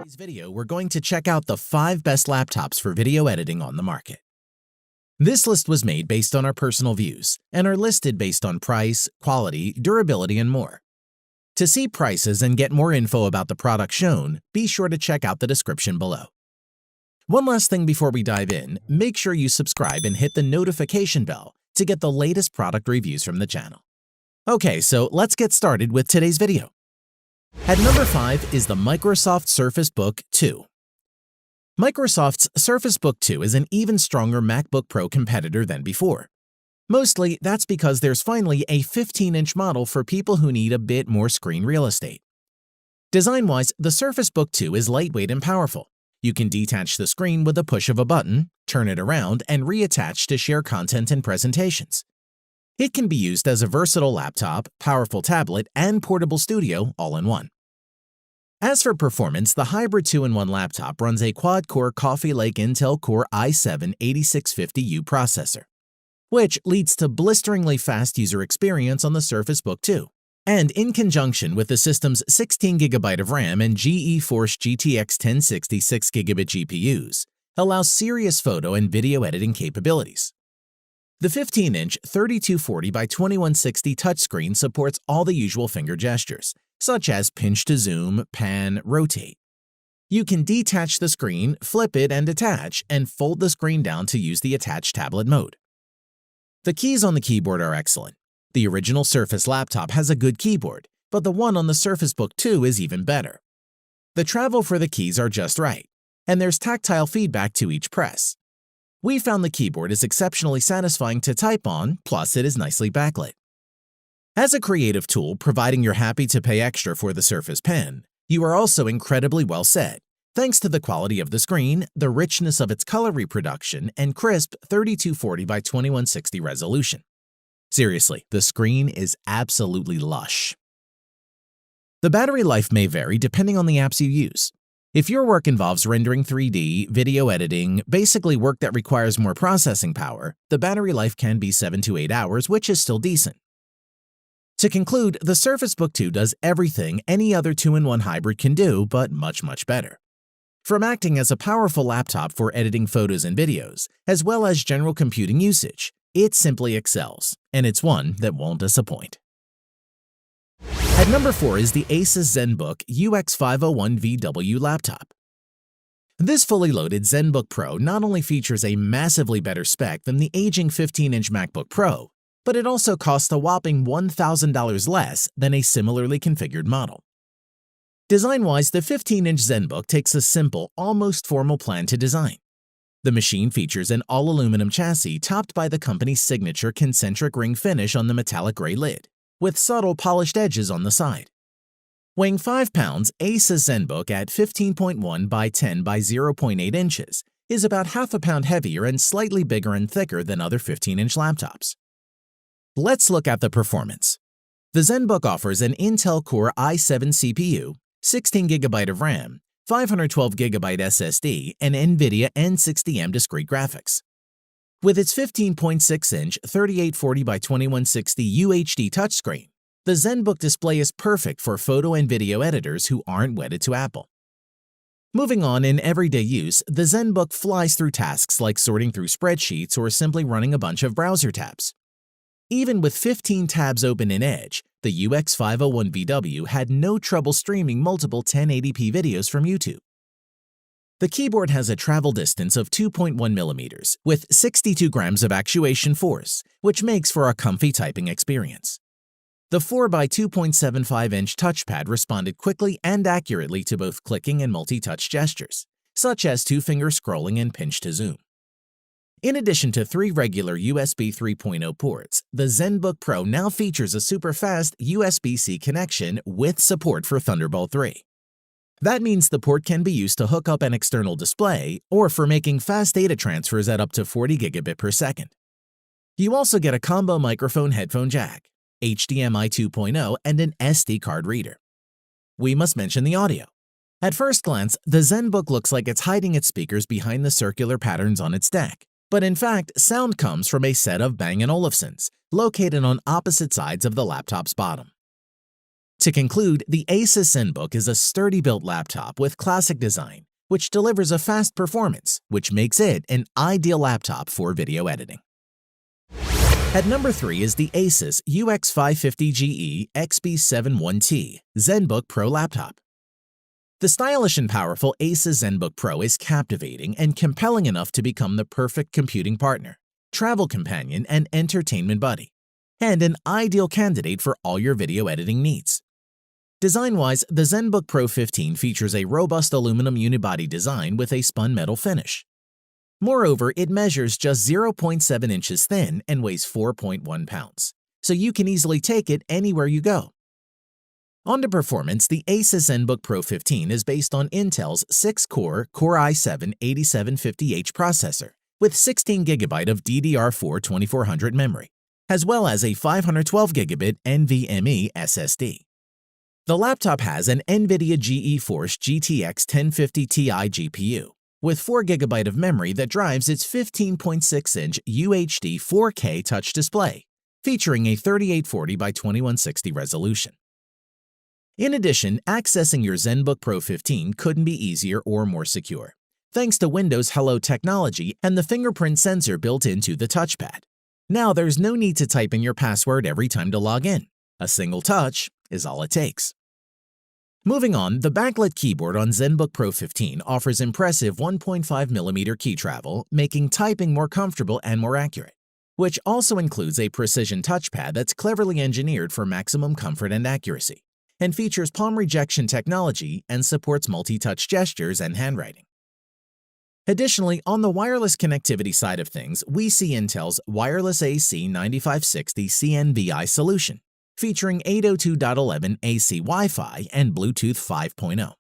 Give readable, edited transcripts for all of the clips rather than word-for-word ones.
today's video, we're going to check out the 5 best laptops for video editing on the market. This list was made based on our personal views and are listed based on price, quality, durability, and more. To see prices and get more info about the product shown, be sure to check out the description below. One last thing before we dive in, make sure you subscribe and hit the notification bell to get the latest product reviews from the channel. Okay, so let's get started with today's video. At number 5 is the Microsoft Surface Book 2. Microsoft's Surface Book 2 is an even stronger MacBook Pro competitor than before. Mostly, that's because there's finally a 15-inch model for people who need a bit more screen real estate. Design-wise, the Surface Book 2 is lightweight and powerful. You can detach the screen with a push of a button, turn it around, and reattach to share content and presentations. It can be used as a versatile laptop, powerful tablet, and portable studio all in one. As for performance, the hybrid 2-in-1 laptop runs a quad-core Coffee Lake Intel Core i7-8650U processor, which leads to blisteringly fast user experience on the Surface Book 2. And in conjunction with the system's 16GB of RAM and GeForce GTX 1060 6GB GPUs, allows serious photo and video editing capabilities. The 15-inch 3240 by 2160 touchscreen supports all the usual finger gestures, such as pinch to zoom, pan, rotate. You can detach the screen, flip it and attach, and fold the screen down to use the attached tablet mode. The keys on the keyboard are excellent. The original Surface laptop has a good keyboard, but the one on the Surface Book 2 is even better. The travel for the keys are just right, and there's tactile feedback to each press. We found the keyboard is exceptionally satisfying to type on, plus it is nicely backlit. As a creative tool, providing you're happy to pay extra for the Surface Pen, you are also incredibly well set, thanks to the quality of the screen, the richness of its color reproduction, and crisp 3240 by 2160 resolution. Seriously, the screen is absolutely lush. The battery life may vary depending on the apps you use. If your work involves rendering 3D, video editing, basically work that requires more processing power, the battery life can be 7 to 8 hours, which is still decent. To conclude, the Surface Book 2 does everything any other 2-in-1 hybrid can do, but much better. From acting as a powerful laptop for editing photos and videos, as well as general computing usage, it simply excels, and it's one that won't disappoint. At number 4 is the Asus Zenbook UX501VW laptop. This fully loaded Zenbook Pro not only features a massively better spec than the aging 15-inch MacBook Pro, but it also costs a whopping $1,000 less than a similarly configured model. Design-wise, the 15-inch Zenbook takes a simple, almost formal plan to design. The machine features an all-aluminum chassis topped by the company's signature concentric ring finish on the metallic gray lid, with subtle polished edges on the side. Weighing 5 pounds, Asus Zenbook at 15.1 by 10 by 0.8 inches is about half a pound heavier and slightly bigger and thicker than other 15-inch laptops. Let's look at the performance. The Zenbook offers an Intel Core i7 CPU, 16GB of RAM, 512GB SSD, and NVIDIA N60M discrete graphics. With its 15.6-inch 3840 by 2160 UHD touchscreen, the Zenbook display is perfect for photo and video editors who aren't wedded to Apple. Moving on, in everyday use, the Zenbook flies through tasks like sorting through spreadsheets or simply running a bunch of browser tabs. Even with 15 tabs open in Edge, the UX501VW had no trouble streaming multiple 1080p videos from YouTube. The keyboard has a travel distance of 2.1 millimeters with 62 grams of actuation force, which makes for a comfy typing experience. The 4x2.75-inch touchpad responded quickly and accurately to both clicking and multi-touch gestures, such as 2-finger scrolling and pinch to zoom. In addition to 3 regular USB 3.0 ports, the Zenbook Pro now features a super-fast USB-C connection with support for Thunderbolt 3. That means the port can be used to hook up an external display or for making fast data transfers at up to 40 gigabit per second. You also get a combo microphone headphone jack, HDMI 2.0, and an SD card reader. We must mention the audio. At first glance, the Zenbook looks like it's hiding its speakers behind the circular patterns on its deck. But in fact, sound comes from a set of Bang & Olufsen's, located on opposite sides of the laptop's bottom. To conclude, the Asus Zenbook is a sturdy-built laptop with classic design, which delivers a fast performance, which makes it an ideal laptop for video editing. At number 3 is the Asus UX550GE XB71T Zenbook Pro laptop. The stylish and powerful Asus Zenbook Pro is captivating and compelling enough to become the perfect computing partner, travel companion, and entertainment buddy, and an ideal candidate for all your video editing needs. Design-wise, the Zenbook Pro 15 features a robust aluminum unibody design with a spun metal finish. Moreover, it measures just 0.7 inches thin and weighs 4.1 pounds, so you can easily take it anywhere you go. On to performance, the Asus Zenbook Pro 15 is based on Intel's 6-core Core i7-8750H processor with 16GB of DDR4 2400 memory, as well as a 512GB NVMe SSD. The laptop has an NVIDIA GeForce GTX 1050 Ti GPU with 4GB of memory that drives its 15.6-inch UHD 4K touch display, featuring a 3840 by 2160 resolution. In addition, accessing your Zenbook Pro 15 couldn't be easier or more secure, thanks to Windows Hello technology and the fingerprint sensor built into the touchpad. Now there's no need to type in your password every time to log in. A single touch is all it takes. Moving on, the backlit keyboard on Zenbook Pro 15 offers impressive 1.5mm key travel, making typing more comfortable and more accurate, which also includes a precision touchpad that's cleverly engineered for maximum comfort and accuracy, and features palm rejection technology and supports multi-touch gestures and handwriting. Additionally, on the wireless connectivity side of things, we see Intel's Wireless AC 9560 CNVI solution, featuring 802.11 AC Wi-Fi and Bluetooth 5.0.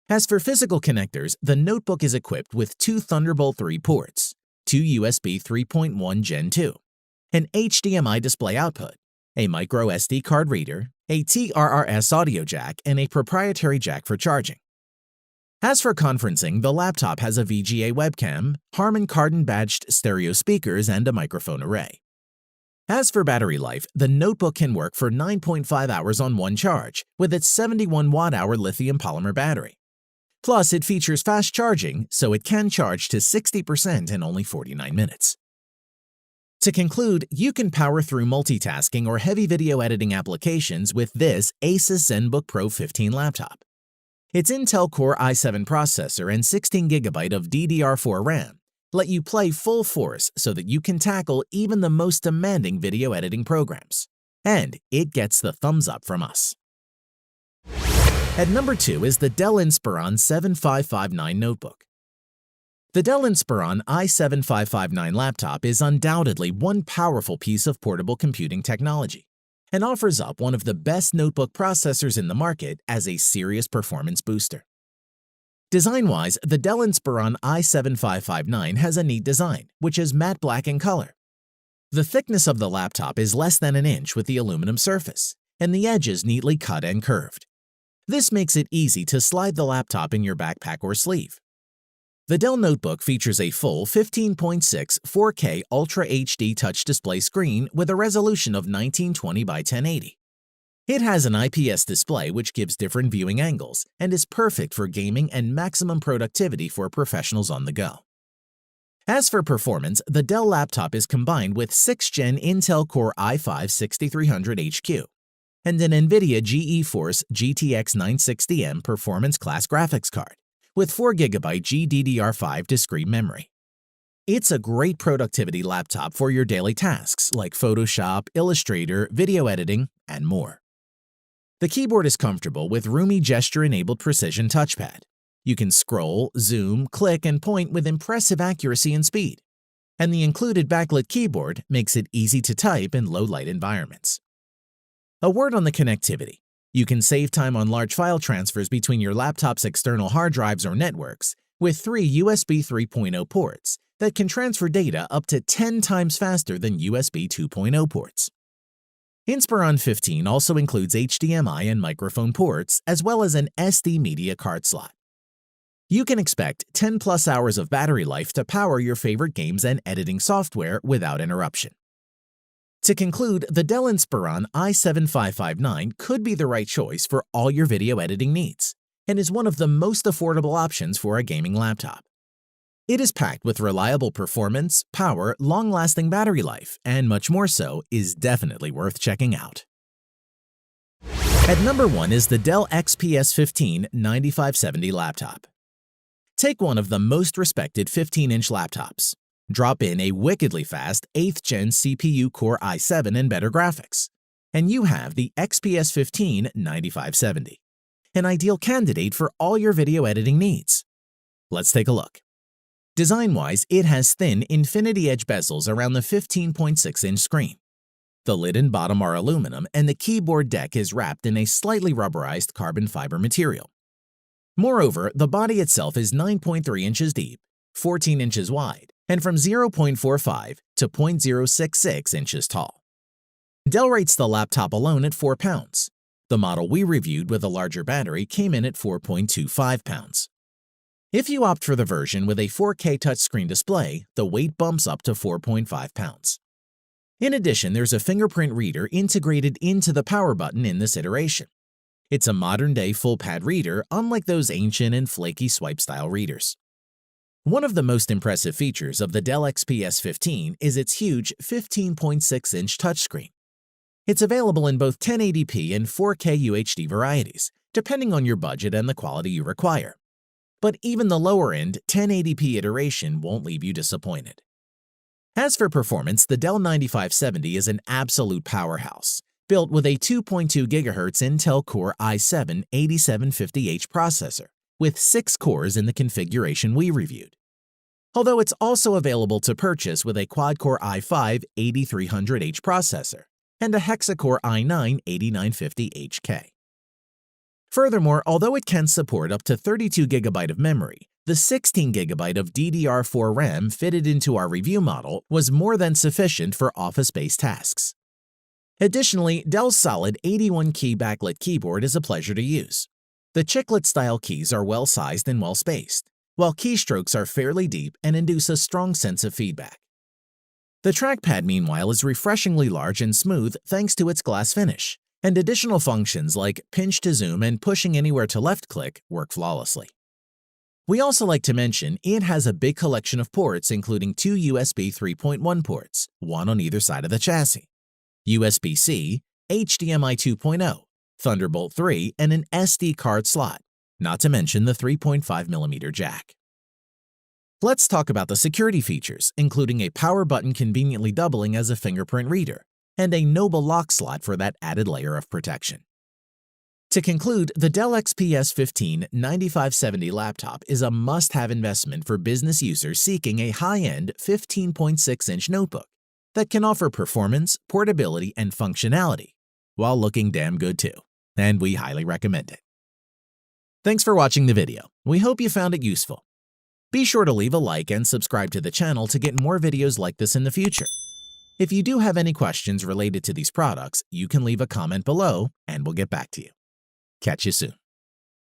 As for physical connectors, the notebook is equipped with 2 Thunderbolt 3 ports, 2 USB 3.1 Gen 2, an HDMI display output, a micro SD card reader, a TRRS audio jack, and a proprietary jack for charging. As for conferencing, the laptop has a VGA webcam, Harman Kardon-badged stereo speakers, and a microphone array. As for battery life, the notebook can work for 9.5 hours on one charge with its 71 watt-hour lithium polymer battery. Plus, it features fast charging, so it can charge to 60% in only 49 minutes. To conclude, you can power through multitasking or heavy video editing applications with this Asus Zenbook Pro 15 laptop. Its Intel Core i7 processor and 16GB of DDR4 RAM let you play full force so that you can tackle even the most demanding video editing programs. And it gets the thumbs up from us. At number 2 is the Dell Inspiron 7559 notebook. The Dell Inspiron i7-5559 laptop is undoubtedly one powerful piece of portable computing technology and offers up one of the best notebook processors in the market as a serious performance booster. Design-wise, the Dell Inspiron i7-5559 has a neat design, which is matte black in color. The thickness of the laptop is less than an inch with the aluminum surface, and the edges neatly cut and curved. This makes it easy to slide the laptop in your backpack or sleeve. The Dell notebook features a full 15.6 4K Ultra HD touch display screen with a resolution of 1920 by 1080. It has an IPS display which gives different viewing angles and is perfect for gaming and maximum productivity for professionals on the go. As for performance, the Dell laptop is combined with 6th Gen Intel Core i5-6300HQ and an NVIDIA GeForce GTX 960M performance class graphics card with 4GB GDDR5 discrete memory. It's a great productivity laptop for your daily tasks like Photoshop, Illustrator, video editing, and more. The keyboard is comfortable with roomy gesture-enabled precision touchpad. You can scroll, zoom, click, and point with impressive accuracy and speed. And the included backlit keyboard makes it easy to type in low-light environments. A word on the connectivity. You can save time on large file transfers between your laptop's external hard drives or networks with 3 USB 3.0 ports that can transfer data up to 10 times faster than USB 2.0 ports. Inspiron 15 also includes HDMI and microphone ports, as well as an SD media card slot. You can expect 10+ hours of battery life to power your favorite games and editing software without interruption. To conclude, the Dell Inspiron i7-5559 could be the right choice for all your video editing needs and is one of the most affordable options for a gaming laptop. It is packed with reliable performance, power, long-lasting battery life, and much more, so is definitely worth checking out. At number 1 is the Dell XPS 15-9570 laptop. Take one of the most respected 15-inch laptops. Drop in a wickedly fast 8th Gen CPU Core i7 and better graphics, and you have the XPS 15-9570, an ideal candidate for all your video editing needs. Let's take a look. Design-wise, it has thin infinity-edge bezels around the 15.6-inch screen. The lid and bottom are aluminum, and the keyboard deck is wrapped in a slightly rubberized carbon fiber material. Moreover, the body itself is 9.3 inches deep, 14 inches wide, and from 0.45 to 0.066 inches tall. Dell rates the laptop alone at 4 pounds. The model we reviewed with a larger battery came in at 4.25 pounds. If you opt for the version with a 4K touchscreen display, the weight bumps up to 4.5 pounds. In addition, there's a fingerprint reader integrated into the power button in this iteration. It's a modern-day full-pad reader, unlike those ancient and flaky swipe-style readers. One of the most impressive features of the Dell XPS 15 is its huge 15.6-inch touchscreen. It's available in both 1080p and 4K UHD varieties, depending on your budget and the quality you require. But even the lower-end 1080p iteration won't leave you disappointed. As for performance, the Dell 9570 is an absolute powerhouse, built with a 2.2 GHz Intel Core i7-8750H processor, with 6 cores in the configuration we reviewed. Although it's also available to purchase with a quad-core i5-8300H processor and a hexa-core i9-8950HK. Furthermore, although it can support up to 32 GB of memory, the 16 GB of DDR4 RAM fitted into our review model was more than sufficient for office-based tasks. Additionally, Dell's solid 81-key backlit keyboard is a pleasure to use. The chiclet-style keys are well-sized and well-spaced, while keystrokes are fairly deep and induce a strong sense of feedback. The trackpad, meanwhile, is refreshingly large and smooth thanks to its glass finish, and additional functions like pinch to zoom and pushing anywhere to left-click work flawlessly. We also like to mention it has a big collection of ports, including 2 USB 3.1 ports, one on either side of the chassis, USB-C, HDMI 2.0, Thunderbolt 3, and an SD card slot, not to mention the 3.5mm jack. Let's talk about the security features, including a power button conveniently doubling as a fingerprint reader, and a Noble lock slot for that added layer of protection. To conclude, the Dell XPS 15-9570 laptop is a must-have investment for business users seeking a high-end 15.6-inch notebook that can offer performance, portability, and functionality, while looking damn good too, and we highly recommend it. Thanks for watching the video. We hope you found it useful. Be sure to leave a like and subscribe to the channel to get more videos like this in the future. If you do have any questions related to these products, you can leave a comment below and we'll get back to you. Catch you soon.